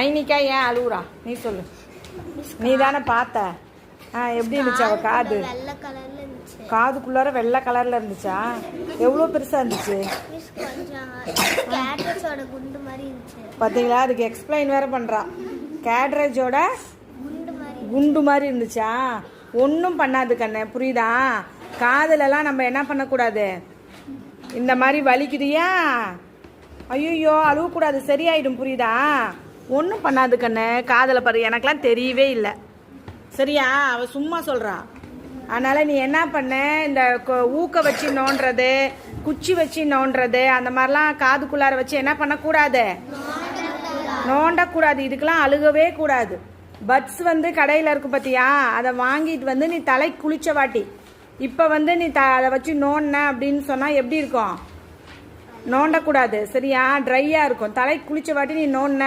ஐனிக்கா ஏன் அழுவுறா? நீ சொல்லு. நீ தானே பார்த்த? எப்படி இருந்துச்சு அவ காது? காதுக்குள்ளார வெள்ளை கலர்ல இருந்துச்சா? எவ்வளோ பெருசா இருந்துச்சு பார்த்தீங்களா? அதுக்கு எக்ஸ்பிளைன் வேற பண்றா. கேட்ரேஜோட குண்டு மாதிரி இருந்துச்சா? ஒன்றும் பண்ணாது கண்ணு, புரியுதா? காதுலலாம் நம்ம என்ன பண்ணக்கூடாது, இந்த மாதிரி வலிக்குதியா ஐயோ அழுவக்கூடாது, சரியாயிடும், புரியுதா? ஒன்றும் பண்ணாது கண்ணு, காதில் பாரு. எனக்கெல்லாம் தெரியவே இல்லை, சரியா? அவள் சும்மா சொல்கிறா. அதனால் நீ என்ன பண்ண, இந்த ஊக்க வச்சு நோண்டுறது, குச்சி வச்சு நோண்டுறது, அந்த மாதிரிலாம் காதுக்குள்ளார வச்சு என்ன பண்ணக்கூடாது, நோண்டக்கூடாது. இதுக்கெல்லாம் அழுகவே கூடாது. பட்ஸ் கடையில் இருக்கு பார்த்தியா, அதை வாங்கிட்டு நீ தலை குளிச்ச வாட்டி இப்போ நீ அதை வச்சு நோண்டின அப்படின்னு சொன்னால் எப்படி இருக்கும்? நோண்டக்கூடாது, சரியா? ட்ரையாக இருக்கும். தலை குளிச்ச வாட்டி நீ நோண்டின